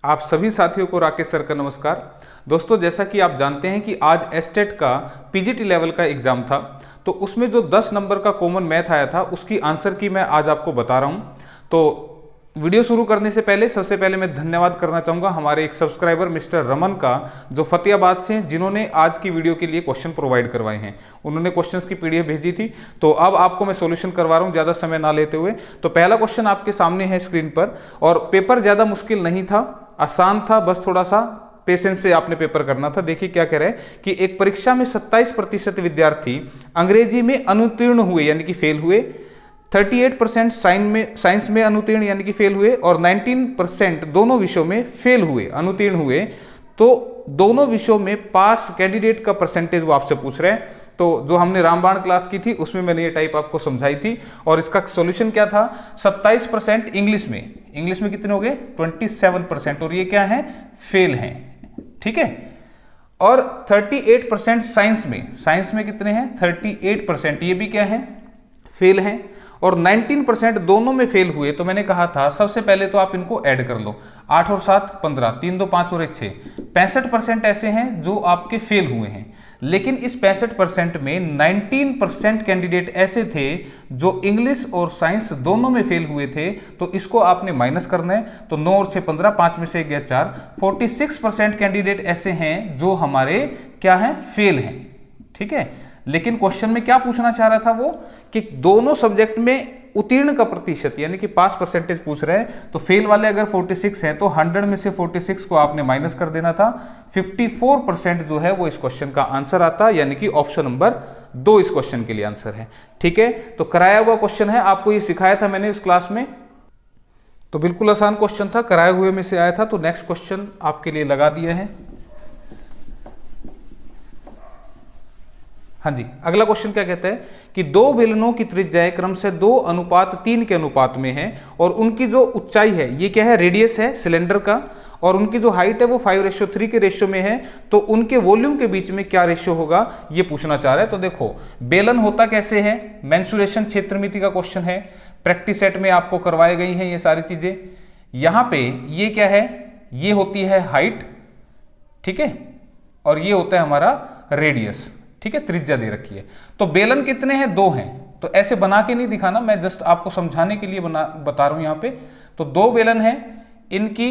आप सभी साथियों को राकेश सर का नमस्कार। दोस्तों, जैसा कि आप जानते हैं कि आज एस्टेट का पीजीटी लेवल का एग्जाम था, तो उसमें जो 10 नंबर का कॉमन मैथ आया था उसकी आंसर की मैं आज आपको बता रहा हूं। तो वीडियो शुरू करने से पहले सबसे पहले मैं धन्यवाद करना चाहूँगा हमारे एक सब्सक्राइबर मिस्टर रमन का, जो फतेहाबाद से, जिन्होंने आज की वीडियो के लिए क्वेश्चन प्रोवाइड करवाए हैं। उन्होंने क्वेश्चंस की पीडीएफ भेजी थी, तो अब आपको मैं सॉल्यूशन करवा रहा हूँ ज़्यादा समय ना लेते हुए। तो पहला क्वेश्चन आपके सामने है स्क्रीन पर, और पेपर ज़्यादा मुश्किल नहीं था, आसान था, बस थोड़ा सा पेशेंस से आपने पेपर करना था। देखिए क्या कह रहे हैं कि एक परीक्षा में 27% विद्यार्थी अंग्रेजी में अनुत्तीर्ण हुए यानी कि फेल हुए, 38% साइंस में अनुत्तीर्ण यानी कि फेल हुए, और 19% दोनों विषयों में फेल हुए, अनुत्तीर्ण हुए। तो दोनों विषयों में पास कैंडिडेट का परसेंटेज वो आपसे पूछ रहे हैं। तो जो हमने रामबाण क्लास की थी उसमें मैंने ये टाइप आपको समझाई थी, और इसका सॉल्यूशन क्या था, 27% इंग्लिश में कितने हो गए, 27%, और ये क्या है, फेल हैं, ठीक है। और 38% साइंस में कितने हैं, 38%, ये भी क्या है, फेल हैं। और 19% दोनों में फेल हुए। तो मैंने कहा था सबसे पहले तो आप इनको ऐड कर लो, 8 और 7 15, 3 2 5 और 1 6, 65% ऐसे हैं जो आपके फेल हुए हैं। लेकिन इस 65% में 19% कैंडिडेट ऐसे थे जो इंग्लिश और साइंस दोनों में फेल हुए थे। तो इसको आपने माइनस करना है। तो 9 और 6 15, 5 में से 1 गया 4, 46% कैंडिडेट ऐसे हैं जो हमारे क्या हैं, फेल हैं, ठीक है। लेकिन क्वेश्चन में क्या पूछना चाह रहा था वो, कि दोनों सब्जेक्ट में उत्तीर्ण का प्रतिशत यानी कि पास परसेंटेज पूछ रहे हैं। तो फेल वाले अगर 46 हैं तो 100 में से 46 को आपने माइनस कर देना था। 54% जो है वो इस क्वेश्चन का आंसर आता, यानी कि ऑप्शन नंबर 2 इस क्वेश्चन के लिए आंसर है, ठीक है। तो कराया हुआ क्वेश्चन है, आपको ये सिखाया था मैंने इस क्लास में, तो बिल्कुल आसान क्वेश्चन था, कराए हुए में से आया था। तो नेक्स्ट क्वेश्चन आपके लिए लगा दिया है। हाँ जी, अगला क्वेश्चन क्या कहता है कि दो बेलनों की त्रिज्याएं क्रम से 2:3 के अनुपात में है, और उनकी जो ऊंचाई है, ये क्या है, रेडियस है सिलेंडर का, और उनकी जो हाइट है वो 5:3 के रेशियो में है। तो उनके वॉल्यूम के बीच में क्या रेशियो होगा, ये पूछना चाह रहा है। तो देखो, बेलन होता कैसे है, मेंसुरेशन क्षेत्रमिति का क्वेश्चन है, प्रैक्टिस सेट में आपको करवाई गई हैं ये सारी चीजें। यहां पे ये क्या है, ये होती है हाइट, ठीक है, और ये होता है हमारा रेडियस, ठीक है, त्रिज्या दे रखी है। तो बेलन कितने हैं, 2 हैं। तो ऐसे बना के नहीं दिखाना, मैं जस्ट आपको समझाने के लिए बता रहा हूं यहां पे। तो 2 बेलन हैं, इनकी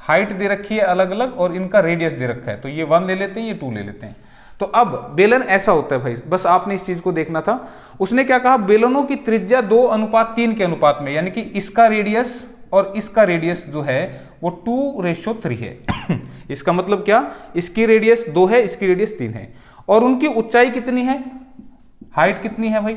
हाइट दे रखी है अलग अलग, और इनका रेडियस दे रखा है। तो ये 1 ले लेते हैं, ये 2 ले लेते हैं। तो अब बेलन ऐसा होता है भाई, बस आपने इस चीज को देखना था। उसने क्या कहा, बेलनों की त्रिज्या 2:3 के अनुपात में, यानी कि इसका रेडियस और इसका रेडियस जो है वो 2:3 है। इसका मतलब क्या, इसकी रेडियस 2 है, इसकी रेडियस 3 है, और उनकी ऊंचाई कितनी है, हाइट कितनी है भाई,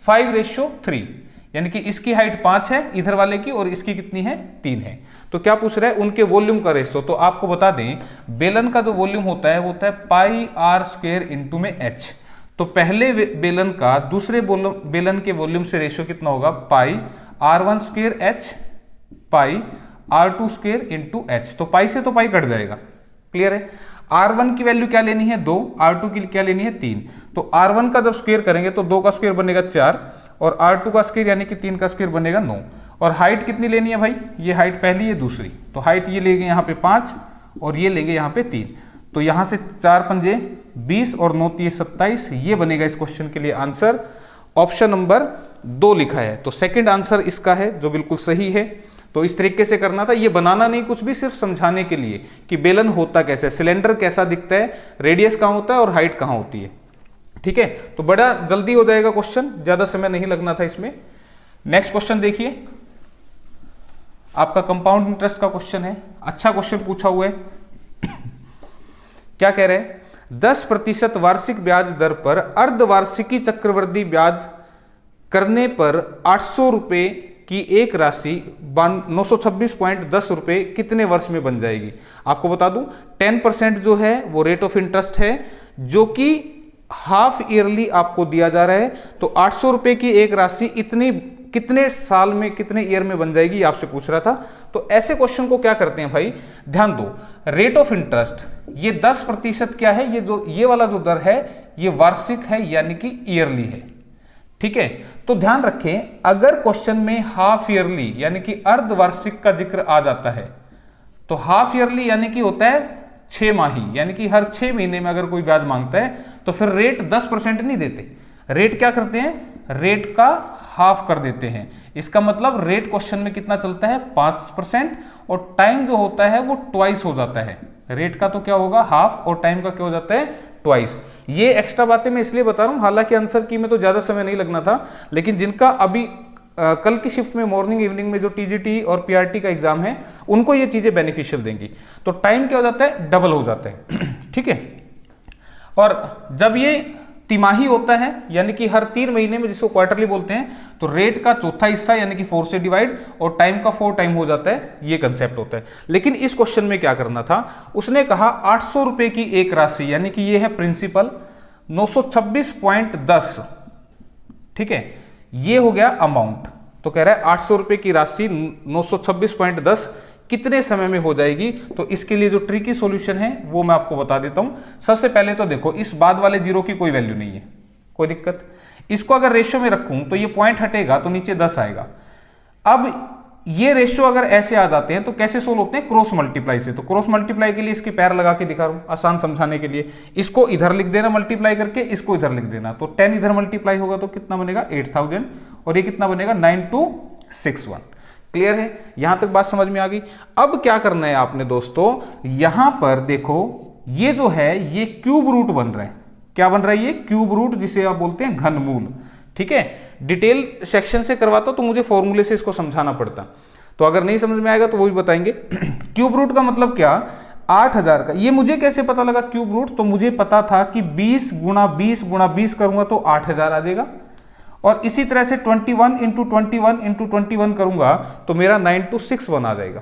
5:3, यानी कि इसकी हाइट 5 है इधर वाले की, और इसकी कितनी है, 3 है। तो क्या पूछ रहा है, उनके वॉल्यूम का रेशो। तो आपको बता दें, बेलन का जो वॉल्यूम होता है वो होता है πr² इंटू में h। तो पहले बेलन का दूसरे बेलन के वॉल्यूम से रेशियो कितना होगा, πr1² h πr2² into h। तो पाई से तो पाई कट जाएगा, क्लियर है। R1 की वैल्यू क्या लेनी है, 2, R2 की क्या लेनी है, 3। तो R1 का जब स्क्वायर करेंगे तो 2 का स्क्वायर बनेगा 4, और R2 का स्क्वायर यानी कि 3 का स्क्वायर बनेगा 9। और हाइट कितनी लेनी है भाई, ये हाइट पहली है दूसरी, तो हाइट ये लेंगे यहाँ पे 5, और ये लेंगे यहाँ पे 3। तो यहाँ से 4 पंजे 20 और 9 3 27, ये बनेगा इस क्वेश्चन के लिए आंसर। ऑप्शन नंबर 2 लिखा है, तो सेकेंड आंसर इसका है, जो बिल्कुल सही है। तो इस तरीके से करना था, ये बनाना नहीं कुछ भी, सिर्फ समझाने के लिए कि बेलन होता कैसे, सिलेंडर कैसा दिखता है, रेडियस कहाँ होता है और हाइट कहाँ होती है, ठीक है। तो बड़ा जल्दी हो जाएगा क्वेश्चन, ज्यादा समय नहीं लगना था इसमें। नेक्स्ट क्वेश्चन देखिए, आपका कंपाउंड इंटरेस्ट का क्वेश्चन है, अच्छा क्वेश्चन पूछा हुआ है। क्या कह रहे हैं, 10% वार्षिक ब्याज दर पर अर्धवार्षिकी चक्रवृद्धि ब्याज करने पर 800 रुपए की एक राशि 926.10 रुपए कितने वर्ष में बन जाएगी। आपको बता दूं, 10% जो है वो रेट ऑफ इंटरेस्ट है, जो कि हाफ ईयरली आपको दिया जा रहा है। तो 800 रुपए की एक राशि इतनी कितने साल में, कितने ईयर में बन जाएगी, आपसे पूछ रहा था। तो ऐसे क्वेश्चन को क्या करते हैं भाई, ध्यान दो, रेट ऑफ इंटरेस्ट ये 10% क्या है, ये वाला जो दर है ये वार्षिक है, यानी कि ईयरली है, ठीक है। तो ध्यान रखें, अगर क्वेश्चन में हाफ ईयरली यानी कि अर्धवार्षिक का जिक्र आ जाता है तो हाफ ईयरली यानी कि होता है 6 माही, यानी कि हर 6 महीने में अगर कोई ब्याज मांगता है तो फिर रेट 10% नहीं देते, रेट क्या करते हैं, रेट का हाफ कर देते हैं। इसका मतलब रेट क्वेश्चन में कितना चलता है 5%, और टाइम जो होता है वो ट्वाइस हो जाता है। रेट का तो क्या होगा हाफ, और टाइम का क्या हो जाता है ट्वाइस। ये एक्स्ट्रा बातें मैं इसलिए बता रहा हूं, हालांकि आंसर की में तो ज्यादा समय नहीं लगना था, लेकिन जिनका अभी कल की शिफ्ट में मॉर्निंग इवनिंग में जो टीजीटी और पीआरटी का एग्जाम है उनको ये चीजें बेनिफिशियल देंगी। तो टाइम क्या हो जाता है, डबल हो जाता है। ठीक है, और जब ये तिमाही होता है यानी कि हर 3 महीने में, जिसको क्वार्टरली बोलते हैं, तो रेट का चौथा हिस्सा यानी कि 4 से डिवाइड, और टाइम का 4 टाइम हो जाता है, ये कंसेप्ट होता है। लेकिन इस क्वेश्चन में क्या करना था, उसने कहा 800 रुपए की एक राशि, यानी कि ये है प्रिंसिपल 926.10, ठीक है, ये हो गया अमाउंट। तो कह रहा है 800 रुपए की राशि 926.10 कितने समय में हो जाएगी। तो इसके लिए जो ट्रिकी सॉल्यूशन है वो मैं आपको बता देता हूं। सबसे पहले तो देखो, इस बाद वाले जीरो की कोई वैल्यू नहीं है, कोई दिक्कत। इसको अगर रेशियो में रखूं तो ये पॉइंट हटेगा तो नीचे 10 आएगा। अब ये रेशियो अगर ऐसे आ जाते हैं तो कैसे सोल्व होते हैं, क्रॉस मल्टीप्लाई से। तो क्रॉस मल्टीप्लाई के लिए इसकी पैर लगा के दिखा रहा हूं आसान समझाने के लिए। इसको इधर लिख देना मल्टीप्लाई करके, इसको इधर लिख देना, तो 10 इधर मल्टीप्लाई होगा तो कितना बनेगा 8000, और ये कितना बनेगा 9261। क्लियर है, यहां तक बात समझ में आ गई। अब क्या करना है आपने दोस्तों, यहां पर देखो ये जो है ये क्यूब रूट बन रहा है। क्या बन रहा है, ये क्यूब रूट, जिसे आप बोलते हैं घनमूल। ठीक है, डिटेल सेक्शन से करवाता तो मुझे फॉर्मूले से इसको समझाना पड़ता, तो अगर नहीं समझ में आएगा तो वो भी बताएंगे। क्यूब रूट का मतलब क्या, 8000 का। ये मुझे कैसे पता लगा क्यूब रूट, तो मुझे पता था कि 20 गुणा 20 गुणा 20 करूंगा तो 8000 आ जाएगा, और इसी तरह से 21 इंटू 21 इंटू 21 करूंगा तो मेरा 9261 आ जाएगा।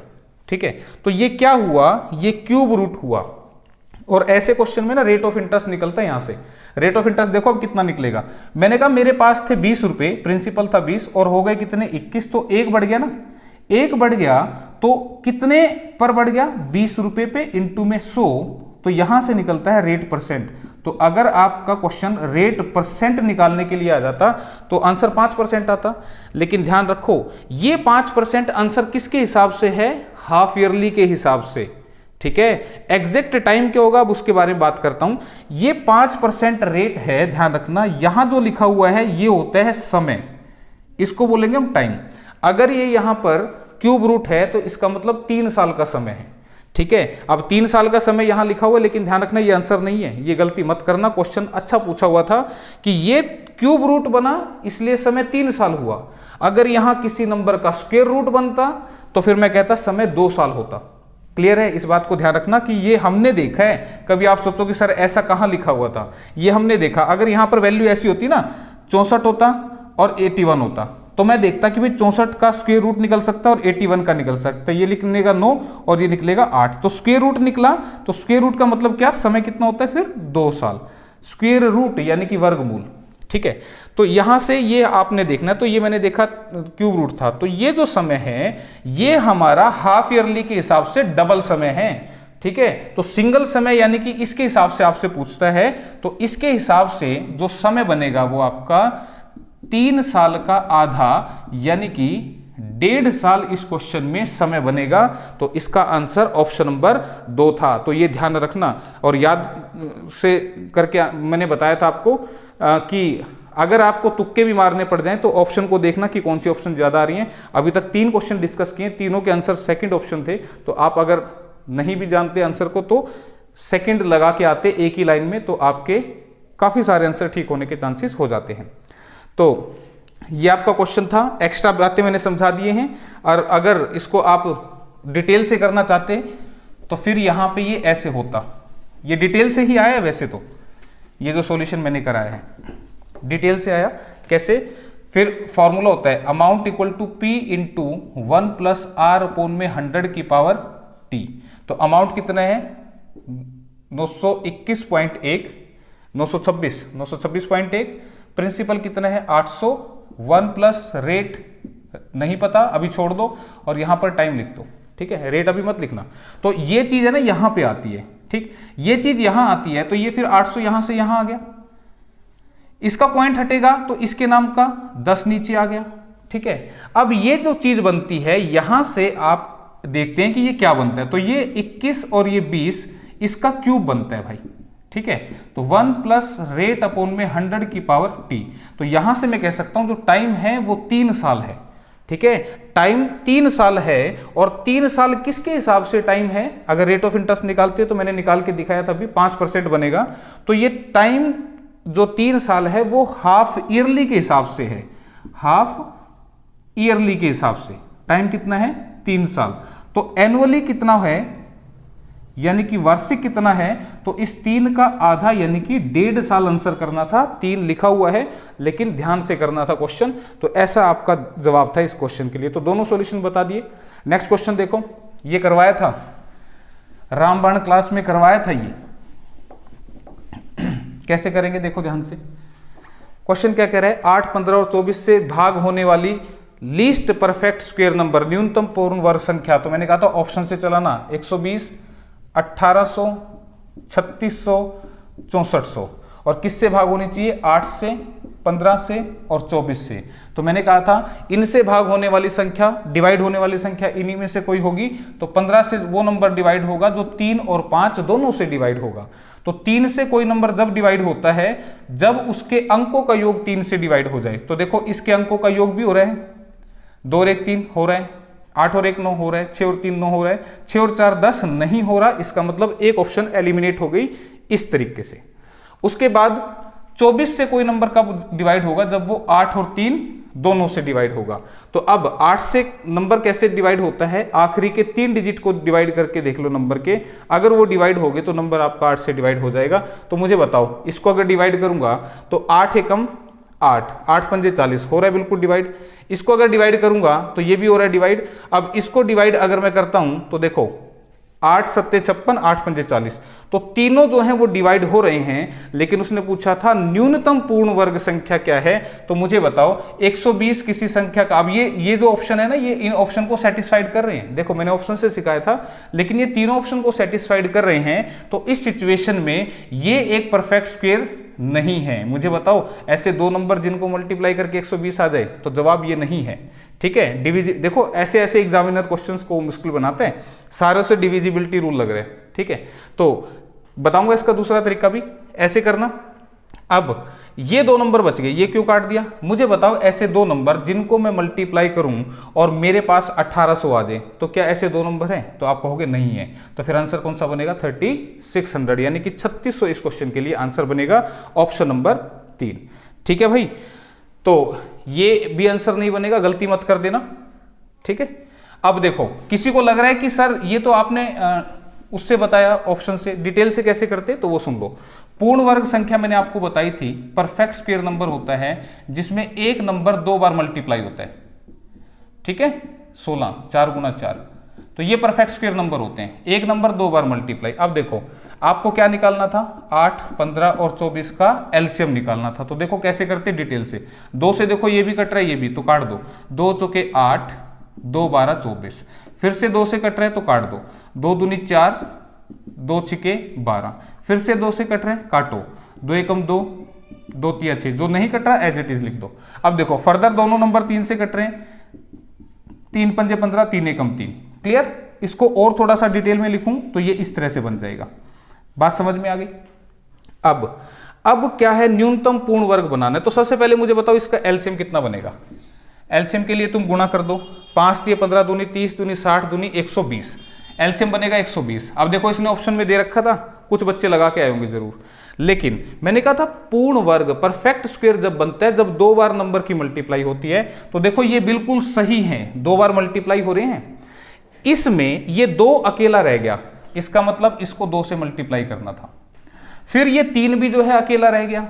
ठीक है, तो ये क्या हुआ, ये क्यूब रूट हुआ। और ऐसे क्वेश्चन में ना रेट ऑफ इंटरेस्ट निकलता है यहां से। रेट ऑफ इंटरेस्ट देखो अब कितना निकलेगा, मैंने कहा मेरे पास थे 20 रुपए, प्रिंसिपल था 20 और हो गए कितने 21, तो एक बढ़ गया ना, एक बढ़ गया तो कितने पर बढ़ गया 20 रुपए पे इंटू में 100, तो यहां से निकलता है रेट परसेंट। तो अगर आपका क्वेश्चन रेट परसेंट निकालने के लिए आ जाता तो आंसर 5% आता। लेकिन ध्यान रखो ये 5% आंसर किसके हिसाब से है, हाफ ईयरली के हिसाब से। ठीक है, एग्जैक्ट टाइम क्या होगा अब उसके बारे में बात करता हूं। ये 5% रेट है, ध्यान रखना, यहां जो लिखा हुआ है ये होता है समय, इसको बोलेंगे हम टाइम। अगर ये यहां पर क्यूब रूट है तो इसका मतलब 3 साल का समय है। ठीक है, अब 3 साल का समय यहां लिखा हुआ है, लेकिन ध्यान रखना ये आंसर नहीं है, ये गलती मत करना। क्वेश्चन अच्छा पूछा हुआ था कि ये क्यूब रूट बना इसलिए समय 3 साल हुआ। अगर यहां किसी नंबर का स्क्वायर रूट बनता तो फिर मैं कहता समय 2 साल होता। क्लियर है, इस बात को ध्यान रखना कि ये हमने देखा है। कभी आप सोचो कि सर ऐसा कहां लिखा हुआ था, ये हमने देखा। अगर यहां पर वैल्यू ऐसी होती ना 64 होता और 81 होता तो मैं देखता कि भाई 64 का स्क्वायर रूट निकल सकता है और 81 का निकल सकता है। ये निकलेगा 9 और ये निकलेगा 8, तो स्क्वायर रूट निकला, तो स्क्वायर रूट का मतलब क्या, समय कितना होता है फिर 2 साल। स्क्वायर रूट यानी कि वर्गमूल। ठीक है, तो यहां से ये आपने देखना, तो ये मैंने देखा क्यूब रूट था, तो ये जो समय है ये हमारा हाफ ईयरली के हिसाब से डबल समय है। ठीक है, तो सिंगल समय यानी कि इसके हिसाब से आपसे पूछता है, तो इसके हिसाब से जो समय बनेगा वो आपका 3 साल का आधा, यानी कि 1.5 साल इस क्वेश्चन में समय बनेगा। तो इसका आंसर ऑप्शन नंबर 2 था। तो ये ध्यान रखना, और याद से करके मैंने बताया था आपको कि अगर आपको तुक्के भी मारने पड़ जाएं तो ऑप्शन को देखना कि कौन सी ऑप्शन ज्यादा आ रही हैं। अभी तक 3 क्वेश्चन डिस्कस किए, तीनों के आंसर सेकंड ऑप्शन थे, तो आप अगर नहीं भी जानते आंसर को तो सेकंड लगा के आते एक ही लाइन में, तो आपके काफी सारे आंसर ठीक होने के चांसेस हो जाते हैं। तो ये आपका क्वेश्चन था, एक्स्ट्रा बातें मैंने समझा दिए हैं। और अगर इसको आप डिटेल से करना चाहते तो फिर यहां पे ये ऐसे होता, ये डिटेल से ही आया। वैसे तो ये जो सॉल्यूशन मैंने कराया है डिटेल से आया। कैसे, फिर फॉर्मूला होता है amount equal to P into 1 plus R upon में 100 की पावर T। तो अमाउंट कितना है 921.1, 926.1, प्रिंसिपल कितना है 800, 1 प्लस रेट नहीं पता अभी छोड़ दो, और यहां पर टाइम लिख दो। ठीक है, रेट अभी मत लिखना। तो ये चीज है ना यहां पे आती है। ठीक, ये चीज यहां आती है, तो ये फिर 800 यहां से यहां आ गया, इसका पॉइंट हटेगा तो इसके नाम का 10 नीचे आ गया। ठीक है, अब ये जो चीज बनती है यहां से आप देखते हैं कि ये क्या बनता है। तो ये 21 और ये 20 इसका क्यूब बनता है भाई, ठीक है। तो 1 प्लस रेट अपॉन में 100 की पावर t। तो यहां से मैं कह सकता हूं जो टाइम है वो 3 साल है, ठीक है। टाइम 3 साल है, और 3 साल किसके हिसाब से टाइम है? अगर रेट ऑफ इंटरेस्ट निकालते हैं तो मैंने निकाल के दिखाया था अभी, 5% बनेगा। तो ये टाइम जो 3 साल है वो हाफ ईयरली के हिसाब से है, हाफ ईयरली के हिसाब से टाइम कितना है? 3 साल। तो एनुअली कितना है, यानी कि वार्षिक कितना है? तो इस 3 का आधा यानी कि 1.5 साल आंसर करना था। 3 लिखा हुआ है लेकिन ध्यान से करना था क्वेश्चन। तो ऐसा आपका जवाब था इस क्वेश्चन के लिए। तो दोनों सॉल्यूशन बता दिए। नेक्स्ट क्वेश्चन देखो, ये करवाया था रामबाण क्लास में, करवाया था ये। कैसे करेंगे देखो ध्यान से। क्वेश्चन क्या कह रहा है? 8, 15 और 24 से भाग होने वाली लीस्ट परफेक्ट स्क्वायर नंबर, न्यूनतम पूर्ण वर्ग संख्या। तो मैंने कहा था ऑप्शन से चलाना, 120, 1800, 3600, 6400। और किससे भाग होनी चाहिए? 8 से, 15 से और 24 से। तो मैंने कहा था इनसे भाग होने वाली संख्या, डिवाइड होने वाली संख्या इन्हीं में से कोई होगी। तो 15 से वो नंबर डिवाइड होगा जो 3 और 5 दोनों से डिवाइड होगा। तो 3 से कोई नंबर जब डिवाइड होता है जब उसके अंकों का योग 3 से डिवाइड हो जाए। तो देखो इसके अंकों का योग भी हो रहा है, 2 और 1 3 हो रहा है, 8 और 1 9 हो रहा है, 6 और 3 9 हो रहा है, 6 और 4 10 नहीं हो रहा। इसका मतलब एक ऑप्शन एलिमिनेट हो गई इस तरीके से। उसके बाद 24 से कोई नंबर कब डिवाइड होगा? जब वो 8 और 3 दोनों से डिवाइड होगा। तो अब 8 से नंबर कैसे डिवाइड होता है? आखिरी के 3 डिजिट को डिवाइड करके देख लो नंबर के, अगर वो डिवाइड हो गए तो नंबर आपका 8 से डिवाइड हो जाएगा। तो मुझे बताओ, इसको अगर डिवाइड करूंगा तो 8 एकम 8, 8 पंजे 40 हो रहा है बिल्कुल डिवाइड। इसको अगर डिवाइड करूंगा तो ये भी हो रहा है डिवाइड। अब इसको डिवाइड अगर मैं करता हूं तो देखो 8 सत्ते 56, 8 पंजे 40। तो तीनों जो हैं वो डिवाइड हो रहे हैं, लेकिन उसने पूछा था न्यूनतम पूर्ण वर्ग संख्या क्या है। तो मुझे बताओ 120 किसी संख्या का। अब ये जो ऑप्शन है ना, ये इन ऑप्शन को सेटिस्फाइड कर रहे हैं। देखो मैंने ऑप्शन से सिखाया था, लेकिन ये तीनों ऑप्शन को सेटिस्फाइड कर रहे हैं। तो इस सिचुएशन में ये एक परफेक्ट स्क्वायर नहीं है। मुझे बताओ ऐसे दो नंबर जिनको मल्टीप्लाई करके 120 आ जाए, तो जवाब ये नहीं है, ठीक है। देखो ऐसे ऐसे एग्जामिनर क्वेश्चंस को मुश्किल बनाते हैं, सारे से डिविजिबिलिटी रूल लग रहे हैं, ठीक है। तो बताऊंगा इसका दूसरा तरीका भी ऐसे करना। अब ये 2 नंबर बच गए, ये क्यों काट दिया? मुझे बताओ ऐसे 2 नंबर जिनको मैं मल्टीप्लाई करूं और मेरे पास 1800 आ जाए, तो क्या ऐसे 2 नंबर हैं? तो आप कहोगे नहीं है। तो फिर आंसर कौन सा बनेगा? 3600, यानी कि 3600 इस क्वेश्चन के लिए आंसर बनेगा, ऑप्शन नंबर 3, ठीक है भाई। तो ये भी आंसर नहीं बनेगा, गलती मत कर देना, ठीक है। अब देखो किसी को लग रहा है कि सर ये तो आपने उससे बताया ऑप्शन से, डिटेल से कैसे करते, तो वो सुन लो। पूर्ण वर्ग संख्या मैंने आपको बताई थी, परफेक्ट स्क्वायर नंबर होता है जिसमें एक नंबर 2 बार मल्टीप्लाई होता है, ठीक है। 16, 4 गुना 4, तो ये परफेक्ट स्क्वायर नंबर होते हैं। एक नंबर 2 बार मल्टीप्लाई। अब देखो आपको क्या निकालना था? 8, 15 और 24 का एलसीएम निकालना था। तो देखो कैसे करते डिटेल से। 2 से देखो ये भी कट रहा है, ये भी, तो काट दो। 2 चौके 8, 2 12 24, फिर से 2 से कट रहे हैं तो काट दो। 2 दूनी 4, 2 छिके 12, फिर से 2 से कट रहे हैं, काटो। 2 एकम 2, 2 तिया 6, जो नहीं कट रहा एज इट इज लिख दो। अब देखो फर्दर दोनों नंबर 3 से कट रहे हैं, 3 पंजे 15, 3 एकम 3, क्लियर। इसको और थोड़ा सा डिटेल में लिखूं तो ये इस तरह से बन जाएगा। बात समझ में आ गई? अब क्या है, न्यूनतम पूर्ण वर्ग बनाना है। तो सबसे पहले मुझे बताओ इसका एलसीएम कितना बनेगा। एलसीएम के लिए तुम गुणा कर दो, 5 तिया 15 दूनी 30 दूनी 60 दूनी 120, एलसीएम बनेगा 120। अब देखो इसने ऑप्शन में दे रखा था, कुछ बच्चे लगा के आए होंगे जरूर, लेकिन मैंने कहा था पूर्ण वर्ग परफेक्ट स्क्वायर जब बनता है जब 2 बार नंबर की मल्टीप्लाई होती है। तो देखो ये बिल्कुल सही है, 2 बार मल्टीप्लाई हो रहे हैं। इसमें ये 2 अकेला रह गया, इसका मतलब इसको 2 से मल्टीप्लाई करना था। फिर ये 3 भी जो है अकेला रह गया,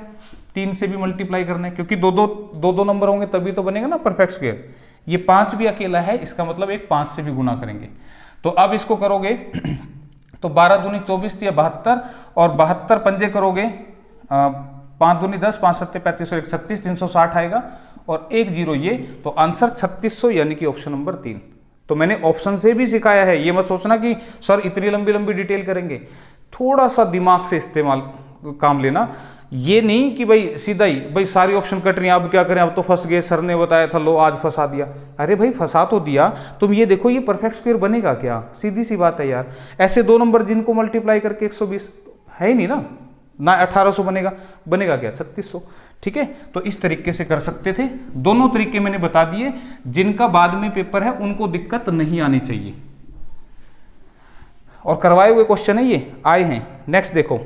3 से भी मल्टीप्लाई करना है, क्योंकि दो नंबर होंगे तभी तो बनेगा ना परफेक्ट स्क्वायर। ये 5 भी अकेला है, इसका मतलब एक 5 से भी गुना करेंगे। तो अब इसको करोगे तो 12 दूनी 24 या 72, और 72 पंजे करोगे 5 दूनी 10, 5 सत्ते 35 और 36, 360 आएगा, और 1 0 ये, तो आंसर 3600 यानी कि ऑप्शन नंबर 3। तो मैंने ऑप्शन से भी सिखाया है, ये मत सोचना कि सर इतनी लंबी लंबी डिटेल करेंगे, थोड़ा सा दिमाग से इस्तेमाल काम लेना। ये नहीं कि भाई सीधा ही भाई सारी ऑप्शन कट रही हैं, अब क्या करें, अब तो फंस गए, सर ने बताया था, लो आज फंसा दिया। अरे भाई फंसा तो दिया, तुम ये देखो ये परफेक्ट स्क्वायर बनेगा क्या, सीधी सी बात है यार। ऐसे दो नंबर जिनको मल्टीप्लाई करके 120 है ही नहीं ना 1800 बनेगा क्या 3600। ठीक है, तो इस तरीके से कर सकते थे। दोनों तरीके मैंने बता दिए, जिनका बाद में पेपर है उनको दिक्कत नहीं आनी चाहिए, और करवाए हुए क्वेश्चन है ये, आए हैं। नेक्स्ट देखो,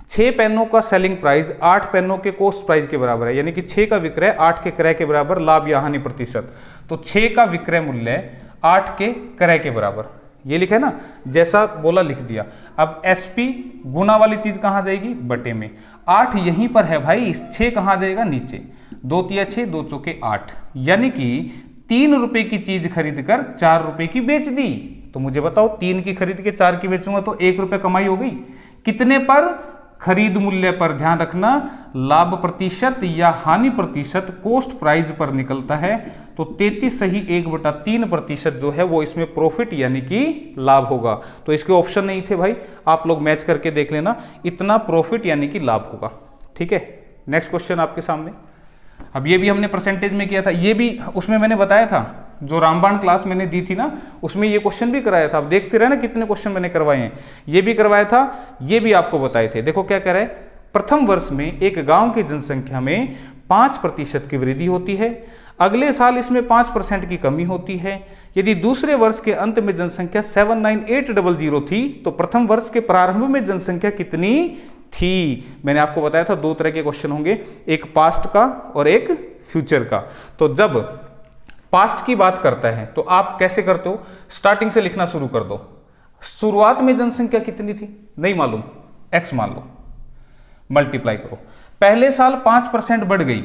6 पेनों का सेलिंग प्राइस 8 पेनों के कॉस्ट प्राइस के बराबर है, यानी कि 6 का विक्रय 8 के क्रय के बराबर, लाभ या हानि प्रतिशत। तो 6 का विक्रय मूल्य 8 के क्रय के बराबर, ये लिखा है ना, जैसा बोला लिख दिया। अब एसपी गुना वाली चीज कहां जाएगी, बटे में। 8 यहीं पर है भाई, 6 कहां जाएगा, नीचे। 2 तिया 6, 2 चौके 8, यानी कि 3 रुपए की चीज खरीद कर 4 रुपए की बेच दी। तो मुझे बताओ 3 की खरीद के 4 की बेचूंगा तो 1 रुपए कमाई हो गई। कितने पर, खरीद मूल्य पर। ध्यान रखना, लाभ प्रतिशत या हानि प्रतिशत कोस्ट प्राइस पर निकलता है। तो 33 सही 1/3% जो है वो इसमें प्रॉफिट यानी कि लाभ होगा। तो इसके ऑप्शन नहीं थे भाई, आप लोग मैच करके देख लेना, इतना प्रॉफिट यानी कि लाभ होगा। ठीक है, नेक्स्ट क्वेश्चन आपके सामने। अब ये भी हमने परसेंटेज में किया था, ये भी उसमें मैंने बताया था, जो रामबाण क्लास मैंने दी थी ना, उसमें ये क्वेश्चन भी कराया था। अब देखते रहे ना कितने क्वेश्चन मैंने करवाए हैं, ये भी करवाया था, ये भी आपको बताए थे। देखो क्या कह रहा है, प्रथम वर्ष में एक गांव की जनसंख्या में 5% की वृद्धि होती है, अगले साल इसमें 5% की कमी होती है। यदि दूसरे वर्ष के अंत में जनसंख्या 79800 थी तो प्रथम वर्ष के प्रारंभ में जनसंख्या कितनी थी। मैंने आपको बताया था 2 तरह के क्वेश्चन होंगे, एक पास्ट का और एक फ्यूचर का। तो जब पास्ट की बात करता है तो आप कैसे करते हो, स्टार्टिंग से लिखना शुरू कर दो। शुरुआत में जनसंख्या कितनी थी नहीं मालूम, x मान लो, मल्टीप्लाई करो। पहले साल 5% बढ़ गई,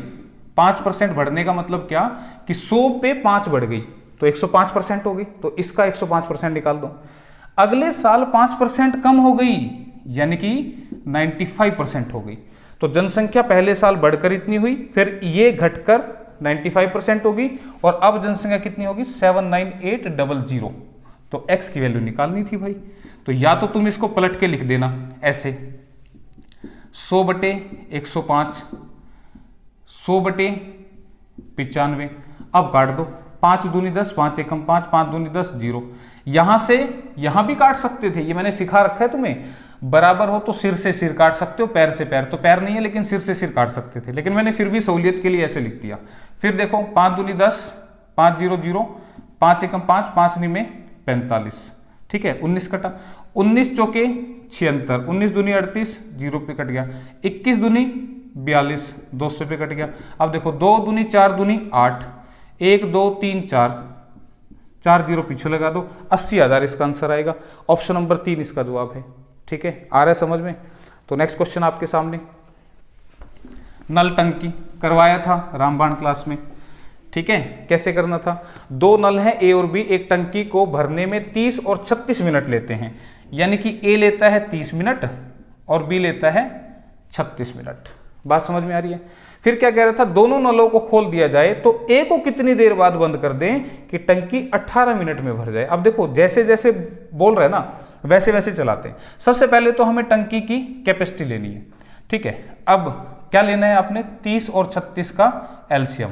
5% बढ़ने का मतलब क्या कि 100 पे 5 बढ़ गई तो 105% हो गई, तो इसका 105% निकाल दो। अगले साल 5% कम हो गई यानी कि 95% हो गई। तो जनसंख्या पहले साल बढ़कर इतनी हुई, फिर ये घटकर 95% होगी, और अब जनसंख्या कितनी होगी 79800। तो x की वैल्यू निकालनी थी भाई। तो या तो तुम इसको पलट के लिख देना ऐसे, 100/105, 100/95। अब काट दो, 5 दूनी 10, 5 एकम 5, 5 दूनी 10, 0। यहां से यहां भी काट सकते थे, ये मैंने सिखा रखा है तुम्हें। बराबर हो तो सिर से सिर काट सकते हो, पैर से पैर, तो पैर नहीं है लेकिन सिर से सिर काट सकते थे, लेकिन मैंने फिर भी सहूलियत के लिए ऐसे लिख दिया। फिर देखो 5 दूनी 10, 5 0 0, 5 एकम 5, 5 में 45। ठीक है, 19 कटा, 19 चौके 76, 19 दूनी 38, 0 पे कट गया, 21 दूनी 42, 200 पे कट गया। अब देखो 2 दूनी 4 दूनी 8, 1 2 3 4, 4 0 पीछे लगा दो, 80,000 इसका आंसर आएगा। ऑप्शन नंबर 3 इसका जवाब है। ठीक है, आ रहा है समझ में। तो नेक्स्ट क्वेश्चन आपके सामने, नल टंकी करवाया था रामबाण क्लास में। ठीक है, कैसे करना था, 2 नल हैं ए और बी, एक टंकी को भरने में 30 और 36 मिनट लेते हैं, यानी कि ए लेता है 30 मिनट और बी लेता है 36 मिनट। बात समझ में आ रही है। फिर क्या कह रहा था, दोनों नलों को खोल दिया जाए तो ए को कितनी देर बाद बंद कर दें कि टंकी 18 मिनट में भर जाए। अब देखो जैसे जैसे बोल रहे हैं ना वैसे वैसे चलाते हैं। सबसे पहले तो हमें टंकी की कैपेसिटी लेनी है। ठीक है, अब क्या लेना है आपने, 30 और 36 का एलसीएम।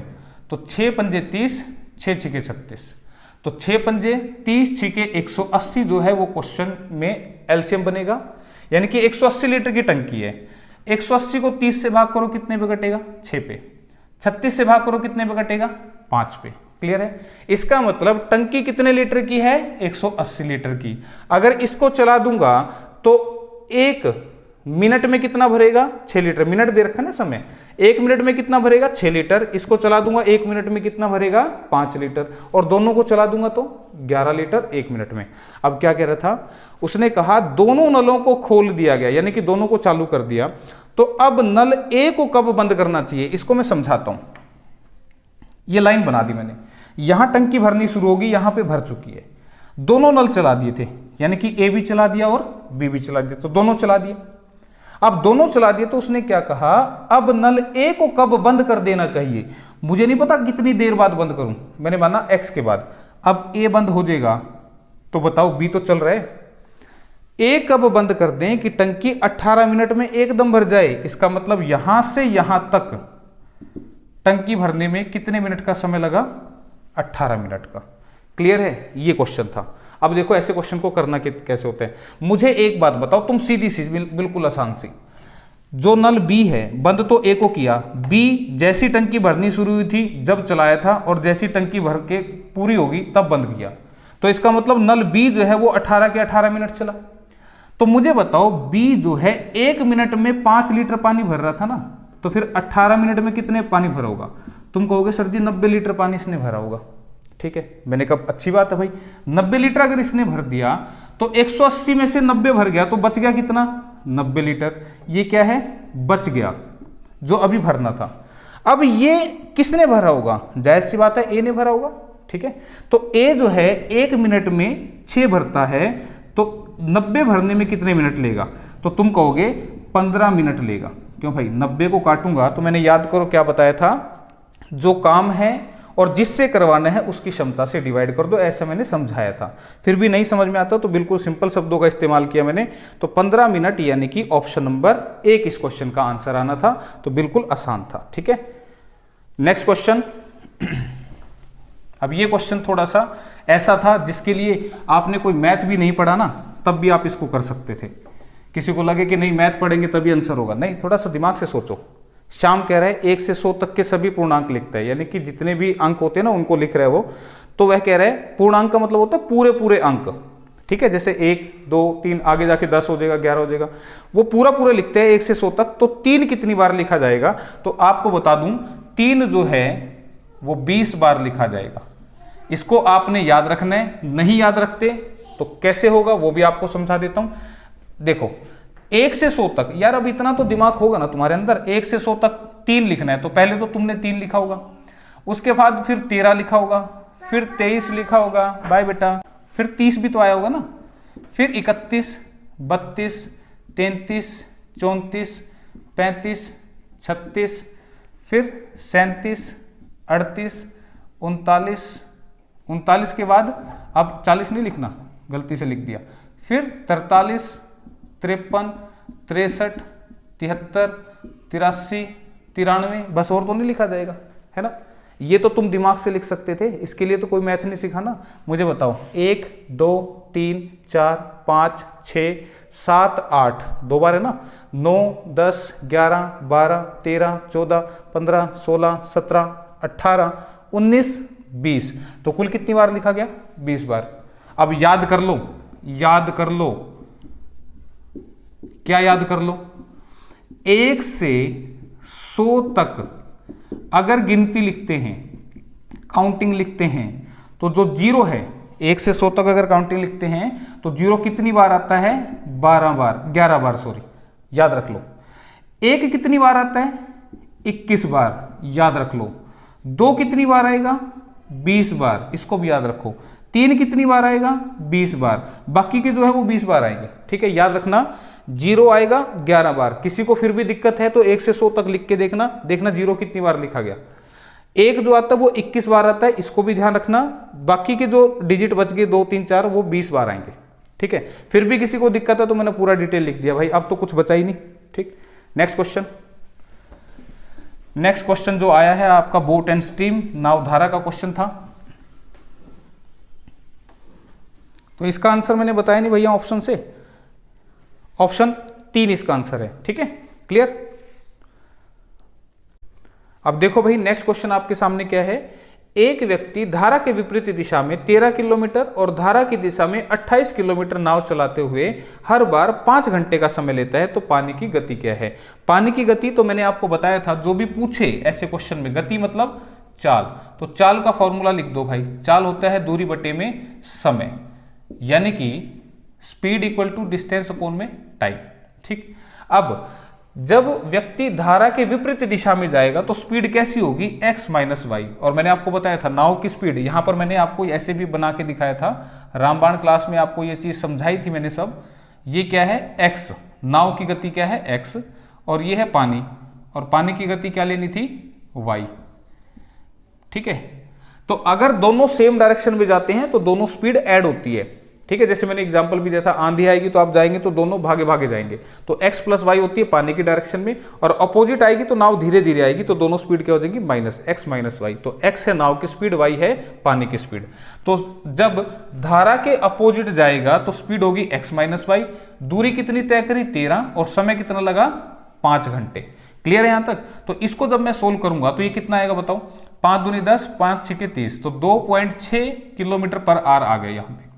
तो 6 पंजे 30, 6 छिके 36, तो 6 पंजे 30 छिके 180 जो है वो क्वेश्चन में एलसीएम बनेगा, यानी कि 180 लीटर की टंकी है। 180 को 30 से भाग करो कितने पे कटेगा, 6 पे। 36 से भाग करो कितने पे कटेगा, 5 पे। क्लियर है। इसका मतलब टंकी कितने लीटर की है, 180 लीटर की। अगर इसको चला दूंगा तो 1 मिनट में कितना भरेगा, 6 लीटर। मिनट दे रखा है ना समय, 1 मिनट में कितना भरेगा, 6 लीटर। इसको चला दूंगा 1 मिनट में कितना भरेगा, 5 लीटर। और दोनों को चला दूंगा तो 11 लीटर 1 मिनट में। अब क्या कह रहा था, उसने कहा दोनों नलों को खोल दिया गया, यानी कि दोनों को चालू कर दिया, तो अब नल ए को कब बंद करना चाहिए, इसको मैं समझाता हूं। ये लाइन बना दी मैंने, यहां टंकी भरनी शुरू होगी, यहां पे भर चुकी है। दोनों नल चला दिए थे, यानी कि ए भी चला दिया और बी भी चला दिया, तो दोनों चला दिए। अब दोनों चला दिए तो उसने क्या कहा, अब नल ए को कब बंद कर देना चाहिए। मुझे नहीं पता कितनी देर बाद बंद करूं, मैंने माना एक्स के बाद। अब ए बंद हो जाएगा तो बताओ बी तो चल रहा है, एक कब बंद कर दें कि टंकी 18 मिनट में एकदम भर जाए। इसका मतलब यहां से यहां तक टंकी भरने में कितने मिनट का समय लगा? 18 मिनट का। क्लियर है? ये क्वेश्चन था। अब देखो ऐसे क्वेश्चन को करना कैसे होता है। मुझे एक बात बताओ, तुम सीधी सी बिल्कुल आसान सी, जो नल बी है बंद तो ए को किया, बी जैसी टंकी भरनी शुरू हुई थी जब चलाया था, और जैसी टंकी भर के पूरी होगी तब बंद किया। तो इसका मतलब नल बी जो है वो 18 के 18 मिनट चला। तो मुझे बताओ बी जो है 1 मिनट में 5 लीटर पानी भर रहा था ना, तो फिर 18 मिनट में कितने पानी भरा होगा? तुम कहोगे सर जी 90 लीटर पानी इसने भरा होगा। ठीक है, मैंने कहा अच्छी बात है भाई, 90 लीटर अगर इसने भर दिया तो 180 में से 90 भर गया तो बच गया कितना? 90 लीटर। ये क्या है? बच गया जो अभी भरना था। अब ये किसने भरा होगा? जाहिर सी बात है ए ने भरा होगा। ठीक है, तो ए जो है 1 मिनट में 6 भरता है, तो 90 भरने में कितने मिनट लेगा? तो तुम कहोगे 15 मिनट लेगा। क्यों भाई? 90 को काटूंगा तो मैंने याद करो क्या बताया था, जो काम है और जिससे करवाना है उसकी क्षमता से डिवाइड कर दो, ऐसा मैंने समझाया था। फिर भी नहीं समझ में आता तो बिल्कुल सिंपल शब्दों का इस्तेमाल किया मैंने। तो 15 मिनट यानी कि ऑप्शन नंबर 1 इस क्वेश्चन का आंसर आना था। तो बिल्कुल आसान था। ठीक है, नेक्स्ट क्वेश्चन। अब ये क्वेश्चन थोड़ा सा ऐसा था जिसके लिए आपने कोई मैथ भी नहीं पढ़ा ना, तब भी आप इसको कर सकते थे। किसी को लगे कि नहीं मैथ पढ़ेंगे तभी आंसर होगा, नहीं, थोड़ा सा दिमाग से सोचो। श्याम कह रहा है 1 से 100 तक के सभी पूर्णांक लिखता है, यानी कि जितने भी अंक होते हैं ना उनको लिख रहा है वो। तो वह कह रहा है पूर्णांक का मतलब होता है पूरे पूरे अंक। ठीक है, जैसे 1 2 3 आगे जाके 10 हो जाएगा, 11 हो जाएगा, वो पूरा पूरा लिखते हैं 1 से 100 तक। तो 3 कितनी बार लिखा जाएगा? तो आपको बता दूं 3 जो है वो 20 बार लिखा जाएगा। इसको आपने याद रखना है, नहीं याद रखते तो कैसे होगा वो भी आपको समझा देता हूं। देखो 1 से 100 तक, यार अब इतना तो दिमाग होगा ना तुम्हारे अंदर, 1 से 100 तक 3 लिखना है, तो पहले तो तुमने 3 लिखा होगा, उसके बाद फिर 13 लिखा होगा, फिर 23 लिखा होगा, बाय बेटा, फिर 30 भी तो आया होगा ना, फिर 31 32 33 34 35 36, फिर 37 38 39 के बाद अब 40 नहीं लिखना, गलती से लिख दिया, फिर 43 53 63 73 83 93, बस और तो नहीं लिखा जाएगा, है ना। ये तो तुम दिमाग से लिख सकते थे, इसके लिए तो कोई मैथ नहीं सिखाना। मुझे बताओ 1 2 3 4 5 6 7 8, 2 बार है ना, 9 10 11 12 13 14 15 16 17 18 19 20, तो कुल कितनी बार लिखा गया? 20 बार। अब याद कर लो, याद कर लो, क्या याद कर लो? 1 से 100 तक अगर गिनती लिखते हैं, काउंटिंग लिखते हैं, तो जो जीरो है 1 से 100 तक अगर काउंटिंग लिखते हैं तो जीरो कितनी बार आता है? 12 बार, 11 बार, सॉरी, याद रख लो। 1 कितनी बार आता है? 21 बार, याद रख लो। 2 कितनी बार आएगा? 20 बार, इसको भी याद रखो। 3 कितनी बार आएगा? 20 बार, बाकी के जो है वो 20 बार आएंगे। ठीक है, याद रखना। 0 आएगा 11 बार। किसी को फिर भी दिक्कत है तो 1 से 100 तक लिख के देखना, देखना 0 कितनी बार लिखा गया। 1 जो आता है वो 21 बार आता है, इसको भी ध्यान रखना। बाकी के जो डिजिट बच गए 2 3 4 वो 20 बार आएंगे। ठीक है, फिर भी किसी को दिक्कत है तो मैंने पूरा डिटेल लिख दिया भाई, अब तो कुछ बचा ही नहीं। ठीक, नेक्स्ट क्वेश्चन। नेक्स्ट क्वेश्चन जो आया है आपका बोट एंड स्ट्रीम, नावधारा का क्वेश्चन था। तो इसका आंसर मैंने बताया नहीं भैया ऑप्शन से, ऑप्शन 3 इसका आंसर है। ठीक है, क्लियर। अब देखो भाई नेक्स्ट क्वेश्चन आपके सामने क्या है। एक व्यक्ति धारा के विपरीत दिशा में 13 किलोमीटर और धारा की दिशा में 28 किलोमीटर नाव चलाते हुए हर बार 5 घंटे का समय लेता है, तो पानी की गति क्या है? पानी की गति तो मैंने आपको बताया था, जो भी पूछे ऐसे क्वेश्चन में, गति मतलब चाल, तो चाल का फॉर्मूला लिख दो भाई। चाल होता है दूरी बटे में समय, यानी कि speed equal to distance upon में टाइम। ठीक, अब जब व्यक्ति धारा के विपरीत दिशा में जाएगा तो स्पीड कैसी होगी? x minus Y. और मैंने आपको बताया था नाव की स्पीड, यहां पर मैंने आपको ऐसे भी बना के दिखाया था, रामबाण क्लास में आपको ये चीज समझाई थी मैंने सब। ये क्या है? x, नाव की गति क्या है? x, और ये है पानी, और पानी की गति क्या लेनी थी? y। ठीक है, तो अगर दोनों सेम डायरेक्शन में जाते हैं तो दोनों स्पीड ऐड होती है। ठीक है, जैसे मैंने एग्जांपल भी दिया था, आंधी आएगी तो आप जाएंगे तो दोनों भागे भागे जाएंगे, तो x प्लस वाई होती है पानी की डायरेक्शन में, और अपोजिट आएगी तो नाव धीरे धीरे आएगी, तो दोनों स्पीड क्या हो जाएगी, माइनस x माइनस वाई। तो x है नाव की स्पीड, y है पानी की स्पीड। तो जब धारा के अपोजिट जाएगा तो स्पीड होगी x माइनस वाई। दूरी कितनी तय करी, 13, और समय कितना लगा, 5 घंटे। क्लियर है यहां तक? तो इसको जब मैं सोल्व करूंगा तो ये कितना आएगा बताओ, 5 दूनी 10, 5 छिके 30, तो 2.6 किलोमीटर पर आवर आ गए, यहां पे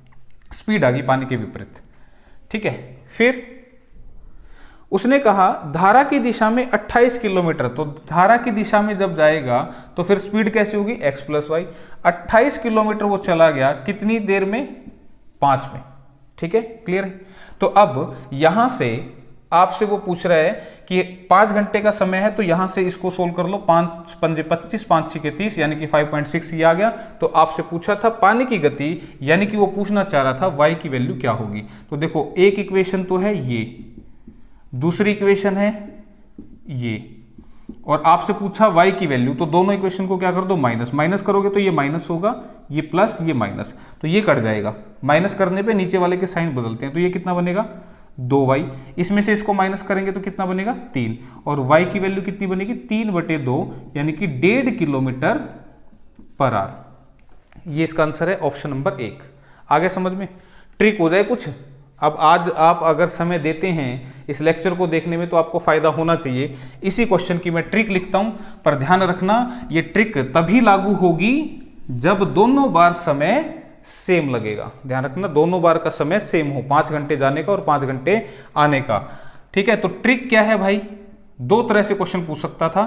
स्पीड आ गई पानी के विपरीत। ठीक है, फिर उसने कहा धारा की दिशा में 28 किलोमीटर, तो धारा की दिशा में जब जाएगा तो फिर स्पीड कैसे होगी, x प्लस वाई। 28 किलोमीटर वो चला गया कितनी देर में, 5 में। ठीक है, क्लियर है? तो अब यहां से आपसे वो पूछ रहा है कि 5 घंटे का समय है, तो यहां से इसको सोल्व कर लो, 5 पंजे 25, 5 छिके 30, यानी कि 5.6 ये आ गया। तो आपसे पूछा था पानी की गति, यानी कि वो पूछना चाह रहा था y की वैल्यू क्या होगी। तो देखो एक इक्वेशन तो है ये, दूसरी इक्वेशन है ये, और आपसे पूछा y की वैल्यू, तो दोनों इक्वेशन को क्या कर दो, माइनस। माइनस करोगे तो ये माइनस होगा, ये प्लस, ये माइनस, तो ये कट जाएगा। माइनस करने पे नीचे वाले के साइन बदलते हैं, तो ये कितना बनेगा, 2y। इसमें से इसको माइनस करेंगे तो कितना बनेगा, 3, और y की वैल्यू कितनी बनेगी, 3/2, यानी कि 1.5 किलोमीटर पर आवर। ये इसका आंसर है ऑप्शन नंबर 1। आगे समझ में ट्रिक हो जाए कुछ। अब आज आप अगर समय देते हैं इस लेक्चर को देखने में तो आपको फायदा होना चाहिए। इसी क्वेश्चन की मैं ट्रिक लिखता हूं, पर ध्यान रखना ये ट्रिक तभी लागू होगी जब दोनों बार समय सेम लगेगा। ध्यान रखना दोनों बार का समय सेम हो, 5 घंटे जाने का और 5 घंटे आने का। ठीक है, तो ट्रिक क्या है भाई, 2 तरह से क्वेश्चन पूछ सकता था,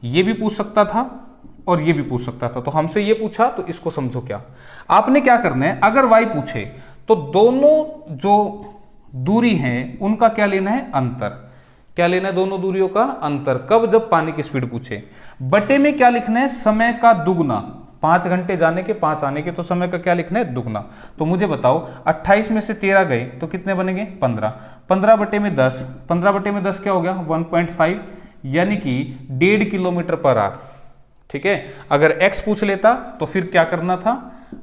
ये भी पूछ सकता था और ये भी पूछ सकता था। तो हमसे ये पूछा तो इसको समझो क्या आपने क्या करना है, अगर y पूछे तो दोनों जो दूरी है उनका क्या लेना है, अंतर। क्या लेना है, दोनों दूरियों का अंतर। कब, जब पानी की स्पीड पूछे। बटे में क्या लिखना है, समय का दुगना। 5 घंटे जाने के 5 आने के, तो समय का क्या लिखना है, दुगना। तो मुझे बताओ 28 में से 13 गए तो कितने बनेंगे, 15। 15 बटे में 10, 15 बटे में 10 क्या हो गया, 1.5, यानी कि 1.5 किलोमीटर पर आवर। ठीक है, अगर x पूछ लेता तो फिर क्या करना था,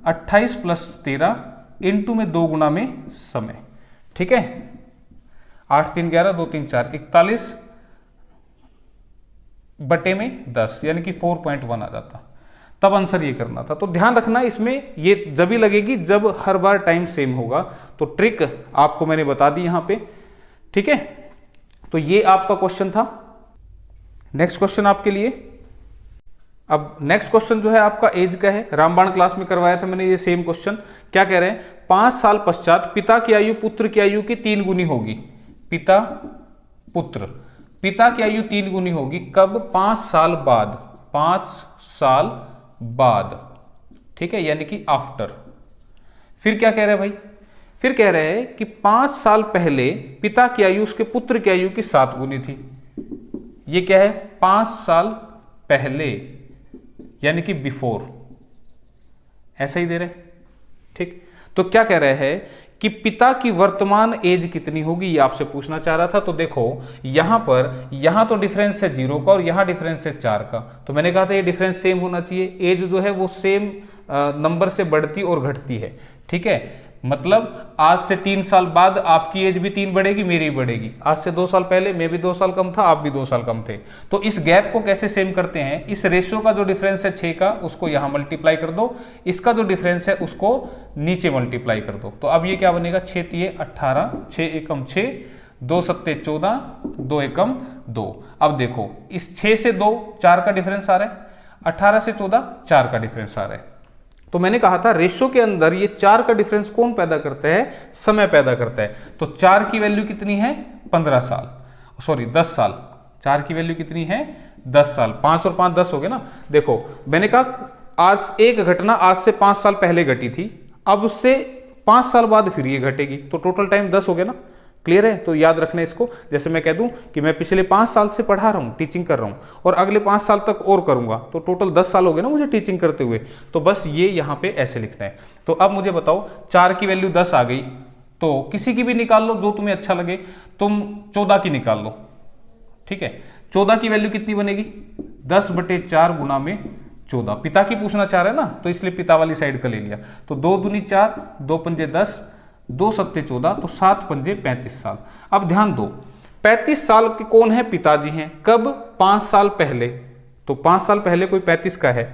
28 प्लस 13 इंटू में 2 गुना में समय। ठीक है, 8 3 11 2 3 4 41 बटे में 10, यानी कि 4.1 आ जाता। तब आंसर ये करना था। तो ध्यान रखना इसमें ये जब भी लगेगी जब हर बार टाइम सेम होगा। तो ट्रिक आपको मैंने बता दी यहां पे। ठीक है, तो ये आपका क्वेश्चन था। नेक्स्ट क्वेश्चन आपके लिए, अब नेक्स्ट क्वेश्चन जो है आपका एज का है। रामबाण क्लास में करवाया था मैंने ये सेम क्वेश्चन। क्या कह रहे हैं, 5 साल पश्चात पिता की आयु पुत्र की आयु की 3 गुनी होगी। पिता पुत्र, पिता की आयु 3 गुनी होगी कब, 5 साल बाद। 5 साल बाद, ठीक है, यानी कि आफ्टर। फिर क्या कह रहे हैं भाई, फिर कह रहे हैं कि 5 साल पहले पिता की आयु उसके पुत्र की आयु की 7 गुनी थी। ये क्या है, 5 साल पहले, यानी कि बिफोर, ऐसा ही दे रहे। ठीक, तो क्या कह रहे हैं कि पिता की वर्तमान एज कितनी होगी, ये आपसे पूछना चाह रहा था। तो देखो यहां पर, यहां तो डिफरेंस है 0 का और यहां डिफरेंस है 4 का। तो मैंने कहा था ये डिफरेंस सेम होना चाहिए। एज जो है वो सेम नंबर से बढ़ती और घटती है। ठीक है, मतलब आज से 3 साल बाद आपकी एज भी 3 बढ़ेगी, मेरी भी बढ़ेगी। आज से 2 साल पहले मैं भी 2 साल कम था, आप भी 2 साल कम थे। तो इस गैप को कैसे सेम करते हैं, इस रेशियो का जो डिफरेंस है 6 का, उसको यहां मल्टीप्लाई कर दो, इसका जो डिफरेंस है उसको नीचे मल्टीप्लाई कर दो। तो अब ये क्या बनेगा, 6 तिये 18, 6 एकम 6, 2 सत्ते 14, 2 एकम 2। अब देखो इस 6 से 2 4 का डिफरेंस आ रहा है, 18 से 14 4 का डिफरेंस आ रहा है। तो मैंने कहा था रेशियो के अंदर ये 4 का डिफरेंस कौन पैदा करता है, समय पैदा करता है। तो 4 की वैल्यू कितनी है, 15 साल, सॉरी 10 साल। 4 की वैल्यू कितनी है, 10 साल। 5 और 5 10 हो गए ना। देखो मैंने कहा आज एक घटना आज से 5 साल पहले घटी थी, अब उससे 5 साल बाद फिर ये घटेगी, तो टोटल टाइम 10 हो गया ना। क्लियर है, तो याद रखना इसको। जैसे मैं कह दूं कि मैं पिछले 5 साल से पढ़ा रहा हूं, टीचिंग कर रहा हूं, और अगले 5 साल तक और करूंगा, तो टोटल 10 साल हो गए ना मुझे टीचिंग करते हुए। तो बस ये यहां पे ऐसे लिखना है। तो अब मुझे बताओ 4 की वैल्यू 10 आ गई, तो किसी की भी निकाल लो जो तुम्हें अच्छा लगे। तुम 14 की निकाल लो। ठीक है, 14 की वैल्यू कितनी बनेगी, 10/4 गुना में 14। पिता की पूछना चाह रहे हैं ना, तो इसलिए पिता वाली साइड का ले लिया। तो 2 दूनी 4, 2 पंजे 10, 2 सत्ते 14, तो 7 पंजे 35 साल। अब ध्यान दो, 35 साल के कौन है? पिताजी हैं। कब? 5 साल पहले। तो 5 साल पहले कोई 35 का है,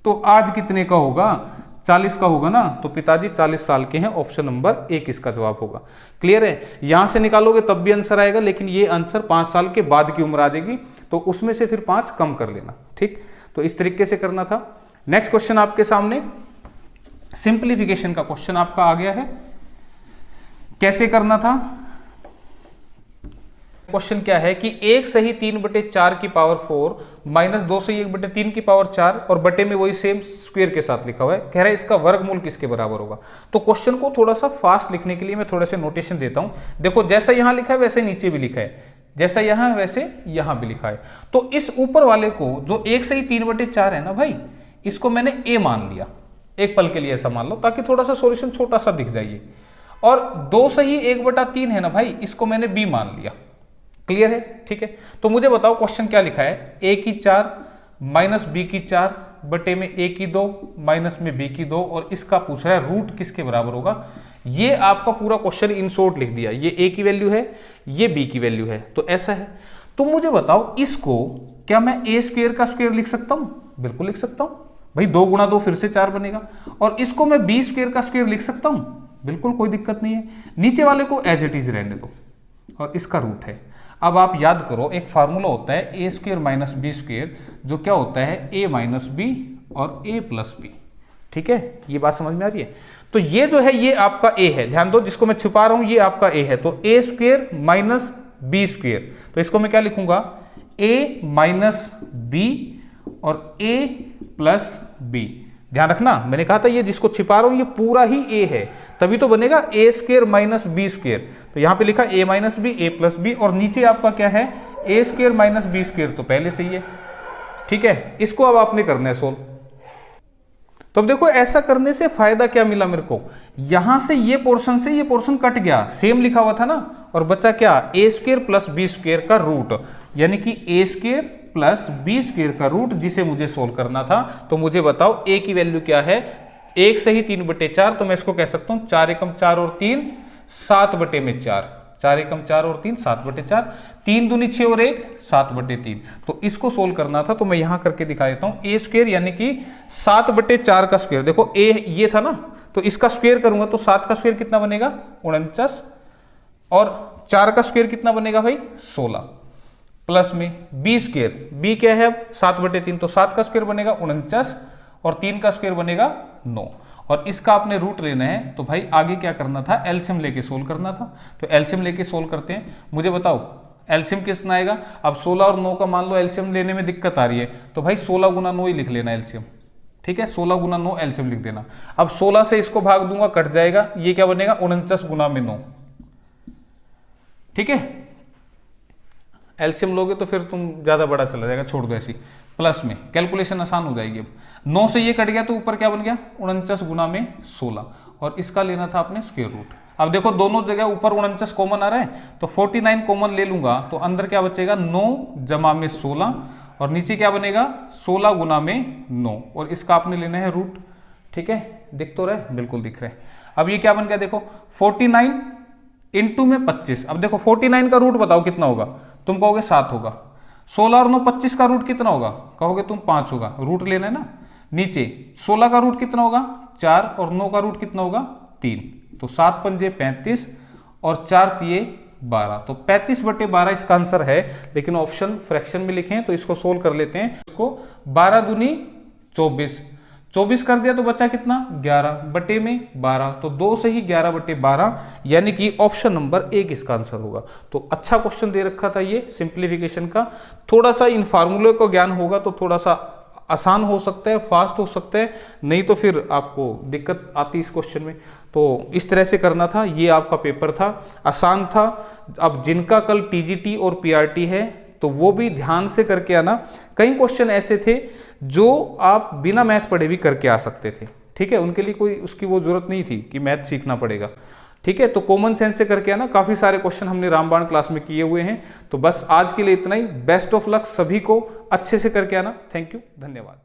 तो आज कितने का होगा? 40 का होगा ना। तो पिताजी 40 साल के हैं, ऑप्शन नंबर 1 इसका जवाब होगा। क्लियर है? यहां से निकालोगे तब भी आंसर आएगा, लेकिन ये आंसर 5 साल के बाद की उम्र आ जाएगी, तो उसमें से फिर 5 कम कर लेना। ठीक, तो इस तरीके से करना था। नेक्स्ट क्वेश्चन आपके सामने सिंप्लीफिकेशन का क्वेश्चन आपका आ गया है। कैसे करना था? क्वेश्चन क्या है कि 1 सही 3/4 की पावर 4 माइनस 2 सही 1/3 की पावर 4 और बटे में वही सेम स्क्वायर के साथ लिखा हुआ है। कह रहा है इसका वर्गमूल किसके बराबर होगा। तो क्वेश्चन को थोड़ा सा फास्ट लिखने के लिए मैं थोड़ा सा नोटेशन देता हूं। देखो, जैसा यहां लिखा है वैसे नीचे भी लिखा है, जैसा यहां है वैसे यहां भी लिखा है। तो इस ऊपर वाले को जो 1 सही 3/4 है ना भाई, इसको मैंने a मान लिया, एक पल के लिए ऐसा मान लो, ताकि थोड़ा सा सॉल्यूशन छोटा सा दिख जाइए। और 2 सही 1/3 है ना भाई, इसको मैंने b मान लिया। क्लियर है? ठीक है, तो मुझे बताओ क्वेश्चन क्या लिखा है? a की 4 माइनस b की 4 बटे में a की 2 माइनस में b की 2, और इसका पूछ रहा है रूट किसके बराबर होगा। ये आपका पूरा क्वेश्चन इन शॉर्ट लिख दिया। ये a की वैल्यू है, ये b की वैल्यू है, तो ऐसा है। तो मुझे बताओ इसको क्या मैं a स्क्वायर का स्क्वायर लिख सकता हूं? बिल्कुल लिख सकता हूं भाई, 2 गुणा 2 फिर से 4 बनेगा। और इसको मैं b स्क्वायर का स्क्वायर लिख सकता हूं, बिल्कुल कोई दिक्कत नहीं है। नीचे वाले को एज इट इज रहने दो, और इसका रूट है। अब आप याद करो, एक फार्मूला होता है a square minus B square, जो क्या होता है a माइनस बी और a प्लस बी। ठीक है, ये बात समझ में आ रही है? तो ये जो है ये आपका a है, ध्यान दो, जिसको मैं छुपा रहा हूं ये आपका a है। तो a square minus B square, तो इसको मैं क्या लिखूंगा? a माइनस बी और a प्लस बी। ध्यान रखना, मैंने कहा था ये जिसको छिपा रहा हूं ये पूरा ही a है, तभी तो बनेगा a square minus B square. तो यहां पे लिखा a minus B, a plus B, और नीचे आपका क्या है? a square minus B square, तो पहले से ही है। ठीक है, इसको अब आपने करना है सोल्व। तो अब देखो, ऐसा करने से फायदा क्या मिला मेरे को? यहां से ये पोर्शन कट गया, सेम लिखा हुआ था ना, और बचा क्या? a square plus B square का रूट, यानी कि a square plus B square का रूट, जिसे मुझे सोल्व करना था। तो मुझे बताओ a की वैल्यू क्या है? 1 सही 3/4, तो मैं इसको कह सकता हूं 4 एकम 4 और 3 7 बटे में 4, 4 एकम 4 और 3 7/4, 3 दूनी 6 और 1 7/3। तो इसको सोल्व करना था, तो मैं यहां करके दिखा देता हूं। a स्क्वायर यानी कि 7/4 का स्क्वायर, देखो a ये था ना, तो इसका स्क्वायर करूंगा तो 7 का स्क्वायर कितना बनेगा? 49, और 4 का स्क्वायर कितना बनेगा भाई? 16, प्लस में b स्क्वायर, b क्या है? 7/3, तो 7 का स्क्वायर बनेगा 49, और 3 का स्क्वायर बनेगा 9, और इसका आपने रूट लेना है। तो भाई आगे क्या करना था? एलसीएम लेके सोल्व करना था। तो एलसीएम लेके सोल्व करते हैं। मुझे बताओ एलसीएम कितना आएगा? अब 16 और 9 का मान लो एलसीएम लेने में दिक्कत आ रही है, तो भाई 16 गुना 9 ही लिख लेना एलसीएम। ठीक है, 16 गुना 9 एलसीएम लिख देना। अब 16 से इसको भाग दूंगा, कट जाएगा, ये क्या बनेगा? 49 गुना में 9। ठीक है, एलसीएम लोगे तो फिर तुम ज्यादा बड़ा चला जाएगा, छोड़ दो ऐसी। प्लस में कैलकुलेशन आसान हो जाएगी। अब 9 से ये कट गया तो ऊपर क्या बन गया? 49 गुना में 16, और इसका लेना था आपने स्क्वायर रूट। अब देखो दोनों जगह ऊपर 49 कॉमन आ रहा है, तो 49 कॉमन ले लूंगा, तो अंदर क्या बचेगा? 9 जमा में 16, और नीचे क्या बनेगा? 16 गुना में 9, और इसका आपने लेना है रूट। ठीक है, दिख तो रहे? बिल्कुल दिख रहे। अब ये क्या बन गया? देखो 49 इंटू में 25। अब देखो 49 का रूट बताओ कितना होगा? तुम कहोगे 7 होगा। 16 और 9 25 का रूट कितना होगा? कहोगे तुम 5 होगा। रूट लेना है ना। नीचे 16 का रूट कितना होगा? 4, और 9 का रूट कितना होगा? 3। तो 7 पंजे 35 और 4 तिये 12, तो 35/12 इसका आंसर है। लेकिन ऑप्शन फ्रैक्शन में लिखे हैं, तो इसको सोल्व कर लेते हैं। इसको 12 दूनी 24, 24 कर दिया तो बचा कितना? 11 बटे में 12, तो 2 से ही 11/12, यानी कि ऑप्शन नंबर 1 इसका आंसर होगा। तो अच्छा क्वेश्चन दे रखा था ये सिंप्लीफिकेशन का। थोड़ा सा इन फार्मूले का ज्ञान होगा तो थोड़ा सा आसान हो सकता है, फास्ट हो सकता है, नहीं तो फिर आपको दिक्कत आती इस क्वेश्चन में। तो इस तरह से करना था। ये आपका पेपर था, आसान था। अब जिनका कल टीजीटी और पीआरटी है तो वो भी ध्यान से करके आना। कई क्वेश्चन ऐसे थे जो आप बिना मैथ पढ़े भी करके आ सकते थे। ठीक है, उनके लिए कोई उसकी वो जरूरत नहीं थी कि मैथ सीखना पड़ेगा। ठीक है, तो कॉमन सेंस से करके आना। काफी सारे क्वेश्चन हमने रामबाण क्लास में किए हुए हैं। तो बस आज के लिए इतना ही। बेस्ट ऑफ लक सभी को, अच्छे से करके आना। थैंक यू, धन्यवाद।